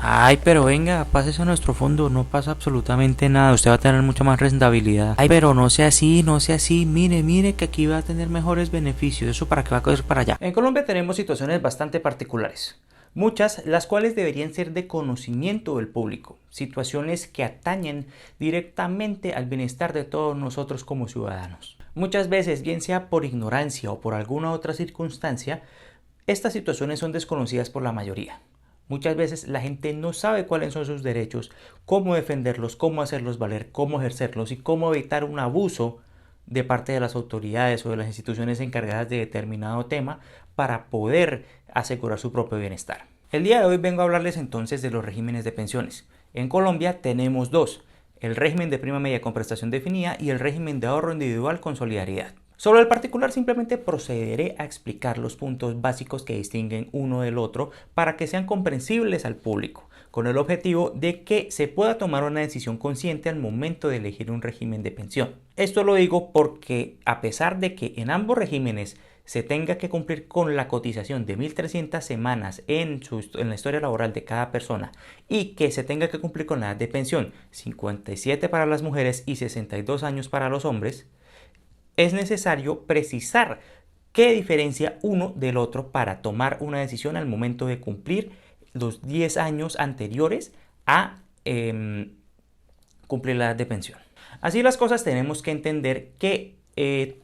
Ay, pero venga, pásese a nuestro fondo, no pasa absolutamente nada, usted va a tener mucha más rentabilidad. Ay, pero no sea así, no sea así, mire que aquí va a tener mejores beneficios, eso para qué va a coger para allá. En Colombia tenemos situaciones bastante particulares, muchas las cuales deberían ser de conocimiento del público, situaciones que atañen directamente al bienestar de todos nosotros como ciudadanos. Muchas veces, bien sea por ignorancia o por alguna otra circunstancia, estas situaciones son desconocidas por la mayoría. Muchas veces la gente no sabe cuáles son sus derechos, cómo defenderlos, cómo hacerlos valer, cómo ejercerlos y cómo evitar un abuso de parte de las autoridades o de las instituciones encargadas de determinado tema para poder asegurar su propio bienestar. El día de hoy vengo a hablarles entonces de los regímenes de pensiones. En Colombia tenemos dos: el régimen de prima media con prestación definida y el régimen de ahorro individual con solidaridad. Sobre el particular simplemente procederé a explicar los puntos básicos que distinguen uno del otro para que sean comprensibles al público, con el objetivo de que se pueda tomar una decisión consciente al momento de elegir un régimen de pensión. Esto lo digo porque a pesar de que en ambos regímenes se tenga que cumplir con la cotización de 1.300 semanas en la historia laboral de cada persona y que se tenga que cumplir con la edad de pensión 57 para las mujeres y 62 años para los hombres, es necesario precisar qué diferencia uno del otro para tomar una decisión al momento de cumplir los 10 años anteriores a cumplir la edad de pensión. Así las cosas, tenemos que entender que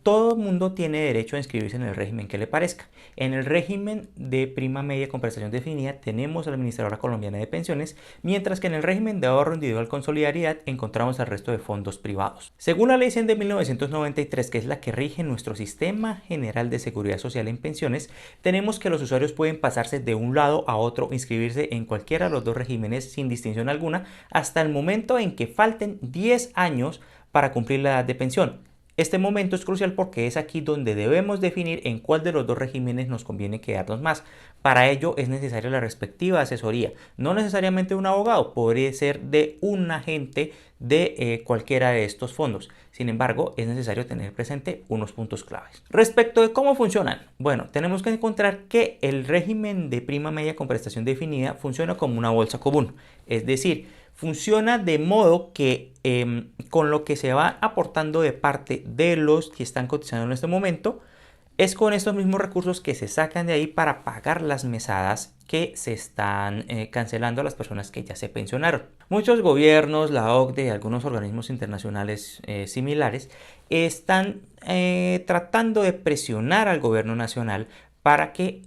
todo el mundo tiene derecho a inscribirse en el régimen que le parezca. En el régimen de prima media con prestación definida tenemos a la Administradora Colombiana de Pensiones, mientras que en el régimen de ahorro individual con solidaridad encontramos al resto de fondos privados. Según la Ley 100 de 1993, que es la que rige nuestro sistema general de seguridad social en pensiones, tenemos que los usuarios pueden pasarse de un lado a otro, inscribirse en cualquiera de los dos regímenes sin distinción alguna, hasta el momento en que falten 10 años para cumplir la edad de pensión. Este momento es crucial porque es aquí donde debemos definir en cuál de los dos regímenes nos conviene quedarnos más. Para ello es necesaria la respectiva asesoría, no necesariamente un abogado, podría ser de un agente de cualquiera de estos fondos. Sin embargo, es necesario tener presente unos puntos claves. Respecto de cómo funcionan, bueno, tenemos que encontrar que el régimen de prima media con prestación definida funciona como una bolsa común, es decir, funciona de modo que con lo que se va aportando de parte de los que están cotizando en este momento, es con estos mismos recursos que se sacan de ahí para pagar las mesadas que se están cancelando a las personas que ya se pensionaron. Muchos gobiernos, la OCDE y algunos organismos internacionales similares están tratando de presionar al gobierno nacional para que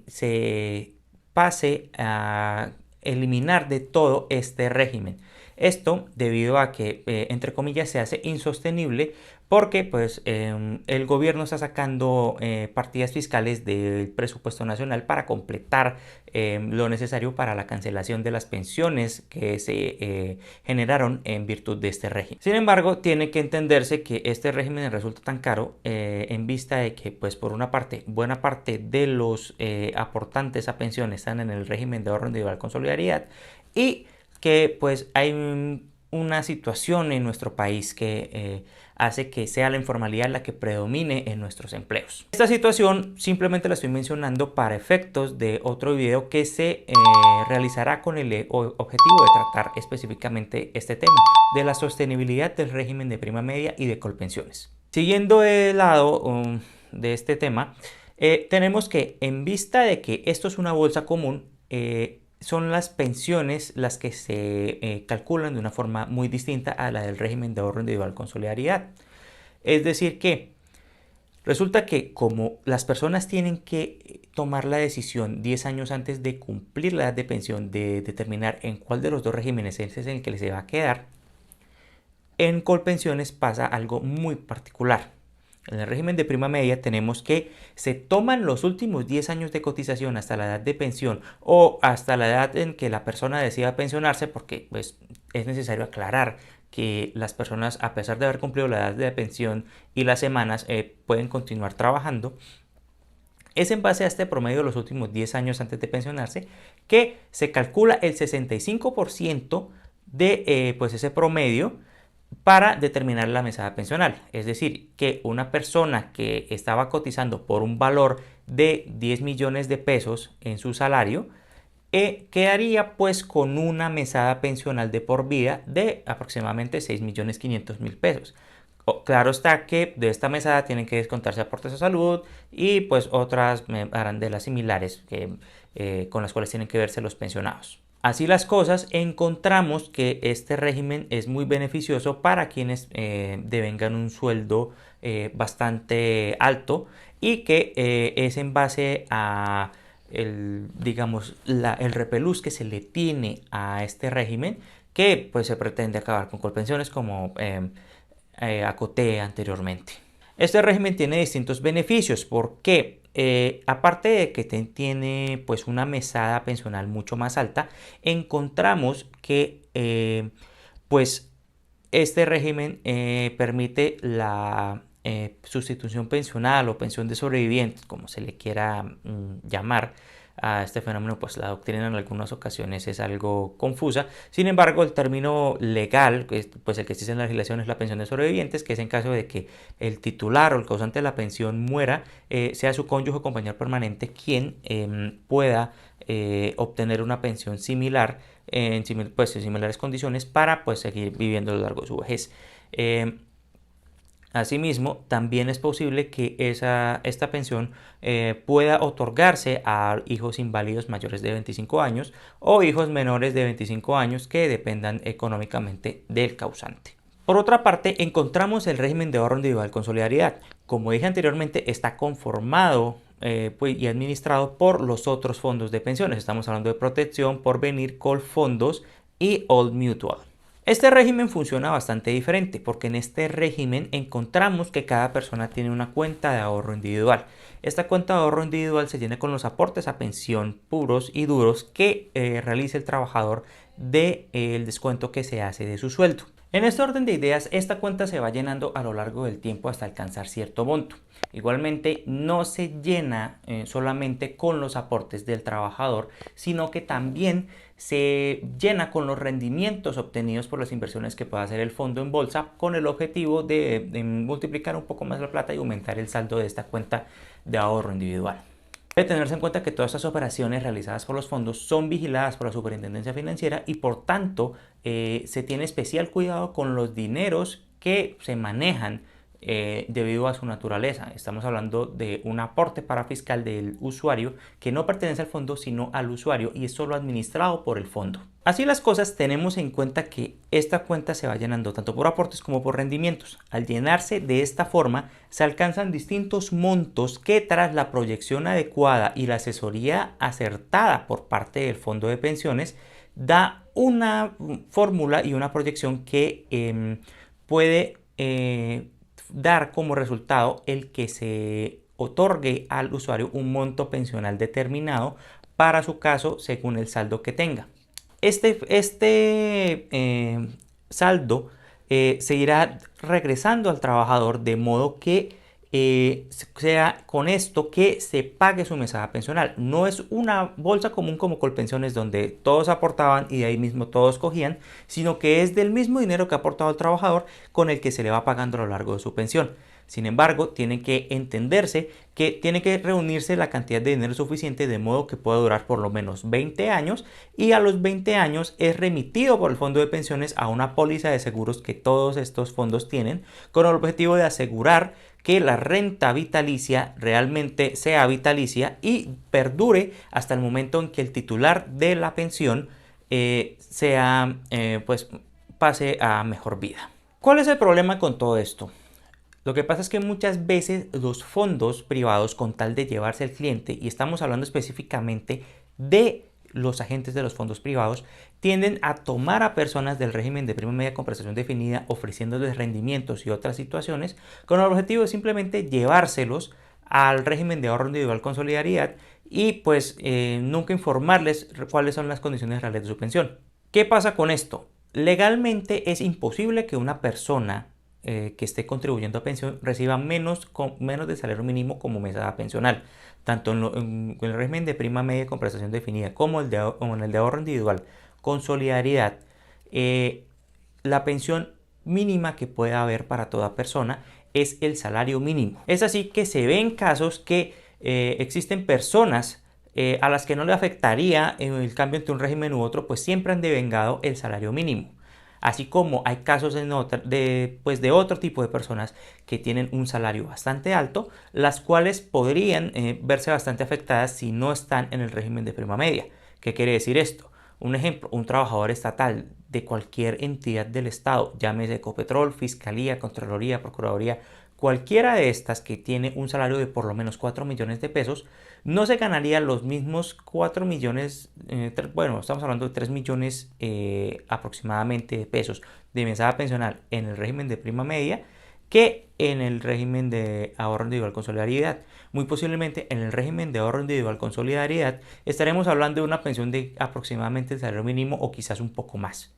se pase a eliminar de todo este régimen. Esto debido a que, entre comillas, se hace insostenible porque pues, el gobierno está sacando partidas fiscales del presupuesto nacional para completar lo necesario para la cancelación de las pensiones que se generaron en virtud de este régimen. Sin embargo, tiene que entenderse que este régimen resulta tan caro en vista de que, pues, por una parte, buena parte de los aportantes a pensiones están en el régimen de ahorro individual con solidaridad y que pues hay una situación en nuestro país que hace que sea la informalidad la que predomine en nuestros empleos. Esta situación simplemente la estoy mencionando para efectos de otro video que se realizará con el objetivo de tratar específicamente este tema de la sostenibilidad del régimen de prima media y de colpensiones. Siguiendo el lado de este tema, tenemos que, en vista de que esto es una bolsa común, son las pensiones las que se calculan de una forma muy distinta a la del régimen de ahorro individual con solidaridad. Es decir que resulta que como las personas tienen que tomar la decisión 10 años antes de cumplir la edad de pensión, de determinar en cuál de los dos regímenes es en el que se va a quedar, en Colpensiones pasa algo muy particular. En el régimen de prima media tenemos que se toman los últimos 10 años de cotización hasta la edad de pensión o hasta la edad en que la persona decida pensionarse, porque pues, es necesario aclarar que las personas, a pesar de haber cumplido la edad de pensión y las semanas, pueden continuar trabajando. Es en base a este promedio de los últimos 10 años antes de pensionarse que se calcula el 65% de pues ese promedio para determinar la mesada pensional. Es decir, que una persona que estaba cotizando por un valor de 10 millones de pesos en su salario, quedaría pues con una mesada pensional de por vida de aproximadamente 6.500.000 pesos. Claro está que de esta mesada tienen que descontarse aportes a salud y pues otras arandelas similares con las cuales tienen que verse los pensionados. Así las cosas, encontramos que este régimen es muy beneficioso para quienes devengan un sueldo bastante alto y que es en base a el repelús que se le tiene a este régimen que pues se pretende acabar con Colpensiones como acoté anteriormente. Este régimen tiene distintos beneficios porque aparte de que tiene pues una mesada pensional mucho más alta, encontramos que pues este régimen permite la sustitución pensional o pensión de sobrevivientes, como se le quiera llamar a este fenómeno. Pues la doctrina en algunas ocasiones es algo confusa. Sin embargo, el término legal, pues el que existe en la legislación, es la pensión de sobrevivientes, que es en caso de que el titular o el causante de la pensión muera, sea su cónyuge o compañero permanente quien pueda obtener una pensión similar en similares condiciones para pues seguir viviendo a lo largo de su vejez. Asimismo, también es posible que esta pensión pueda otorgarse a hijos inválidos mayores de 25 años o hijos menores de 25 años que dependan económicamente del causante. Por otra parte, encontramos el régimen de ahorro individual con solidaridad. Como dije anteriormente, está conformado y administrado por los otros fondos de pensiones. Estamos hablando de Protección, Porvenir, Colfondos y Old Mutual. Este régimen funciona bastante diferente porque en este régimen encontramos que cada persona tiene una cuenta de ahorro individual. Esta cuenta de ahorro individual se llena con los aportes a pensión puros y duros que realiza el trabajador del descuento que se hace de su sueldo. En este orden de ideas, esta cuenta se va llenando a lo largo del tiempo hasta alcanzar cierto monto. Igualmente, no se llena solamente con los aportes del trabajador, sino que también se llena con los rendimientos obtenidos por las inversiones que pueda hacer el fondo en bolsa, con el objetivo de multiplicar un poco más la plata y aumentar el saldo de esta cuenta de ahorro individual. Debe tenerse en cuenta que todas estas operaciones realizadas por los fondos son vigiladas por la Superintendencia Financiera y por tanto se tiene especial cuidado con los dineros que se manejan debido a su naturaleza. Estamos hablando de un aporte parafiscal del usuario que no pertenece al fondo sino al usuario y es solo administrado por el fondo. Así las cosas, tenemos en cuenta que esta cuenta se va llenando tanto por aportes como por rendimientos. Al llenarse de esta forma se alcanzan distintos montos que, tras la proyección adecuada y la asesoría acertada por parte del fondo de pensiones, da una fórmula y una proyección que puede dar como resultado el que se otorgue al usuario un monto pensional determinado para su caso según el saldo que tenga. Este saldo se irá regresando al trabajador de modo que sea con esto que se pague su mesada pensional. No es una bolsa común como Colpensiones donde todos aportaban y de ahí mismo todos cogían, sino que es del mismo dinero que ha aportado el trabajador con el que se le va pagando a lo largo de su pensión. Sin embargo, tiene que entenderse que tiene que reunirse la cantidad de dinero suficiente de modo que pueda durar por lo menos 20 años y a los 20 años es remitido por el fondo de pensiones a una póliza de seguros que todos estos fondos tienen con el objetivo de asegurar que la renta vitalicia realmente sea vitalicia y perdure hasta el momento en que el titular de la pensión pase a mejor vida. ¿Cuál es el problema con todo esto? Lo que pasa es que muchas veces los fondos privados, con tal de llevarse al cliente, y estamos hablando específicamente de los agentes de los fondos privados, tienden a tomar a personas del régimen de prima media con prestación definida ofreciéndoles rendimientos y otras situaciones con el objetivo de simplemente llevárselos al régimen de ahorro individual con solidaridad y pues nunca informarles cuáles son las condiciones reales de su pensión. ¿Qué pasa con esto? Legalmente es imposible que una persona que esté contribuyendo a pensión reciba menos del salario mínimo como mesada pensional, tanto en el régimen de prima media con prestación definida como en el de ahorro individual con solidaridad. La pensión mínima que pueda haber para toda persona es el salario mínimo. Es así que se ven casos que existen personas a las que no le afectaría el cambio entre un régimen u otro, pues siempre han devengado el salario mínimo. Así como hay casos de otro tipo de personas que tienen un salario bastante alto, las cuales podrían verse bastante afectadas si no están en el régimen de prima media. ¿Qué quiere decir esto? Un ejemplo, un trabajador estatal de cualquier entidad del Estado, llámese Ecopetrol, Fiscalía, Contraloría, Procuraduría, cualquiera de estas que tiene un salario de por lo menos 4 millones de pesos, no se ganaría los mismos 4 millones, bueno, estamos hablando de 3 millones aproximadamente de pesos de mesada pensional en el régimen de prima media que en el régimen de ahorro individual con solidaridad. Muy posiblemente en el régimen de ahorro individual con solidaridad estaremos hablando de una pensión de aproximadamente el salario mínimo o quizás un poco más.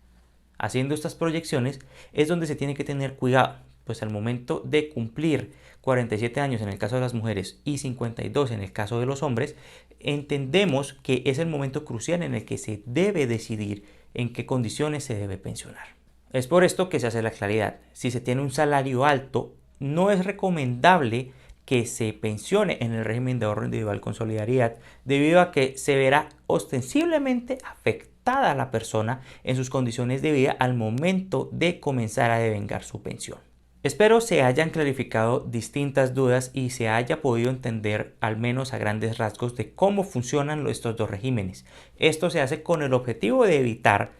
Haciendo estas proyecciones es donde se tiene que tener cuidado, pues al momento de cumplir 47 años en el caso de las mujeres y 52 en el caso de los hombres, entendemos que es el momento crucial en el que se debe decidir en qué condiciones se debe pensionar. Es por esto que se hace la claridad. Si se tiene un salario alto, no es recomendable que se pensione en el régimen de ahorro individual con solidaridad, debido a que se verá ostensiblemente afectada a la persona en sus condiciones de vida al momento de comenzar a devengar su pensión. Espero se hayan clarificado distintas dudas y se haya podido entender al menos a grandes rasgos de cómo funcionan estos dos regímenes. Esto se hace con el objetivo de evitar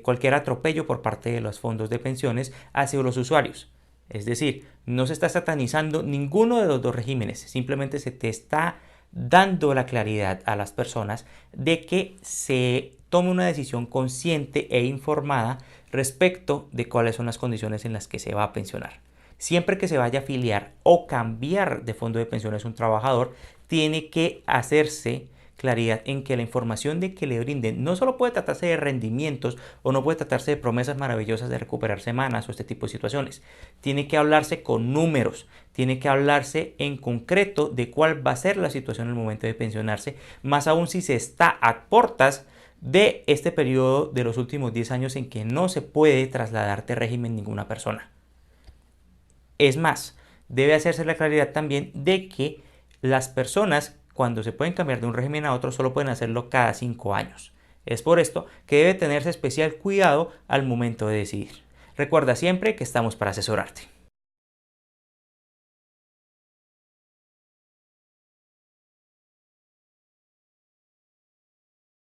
cualquier atropello por parte de los fondos de pensiones hacia los usuarios. Es decir, no se está satanizando ninguno de los dos regímenes, simplemente se te está dando la claridad a las personas de que se tome una decisión consciente e informada respecto de cuáles son las condiciones en las que se va a pensionar. Siempre que se vaya a afiliar o cambiar de fondo de pensiones un trabajador, tiene que hacerse claridad en que la información de que le brinden no solo puede tratarse de rendimientos o no puede tratarse de promesas maravillosas de recuperar semanas o este tipo de situaciones. Tiene que hablarse con números, tiene que hablarse en concreto de cuál va a ser la situación en el momento de pensionarse, más aún si se está a portas de este periodo de los últimos 10 años en que no se puede trasladar de régimen ninguna persona. Es más, debe hacerse la claridad también de que las personas cuando se pueden cambiar de un régimen a otro solo pueden hacerlo cada 5 años. Es por esto que debe tenerse especial cuidado al momento de decidir. Recuerda siempre que estamos para asesorarte.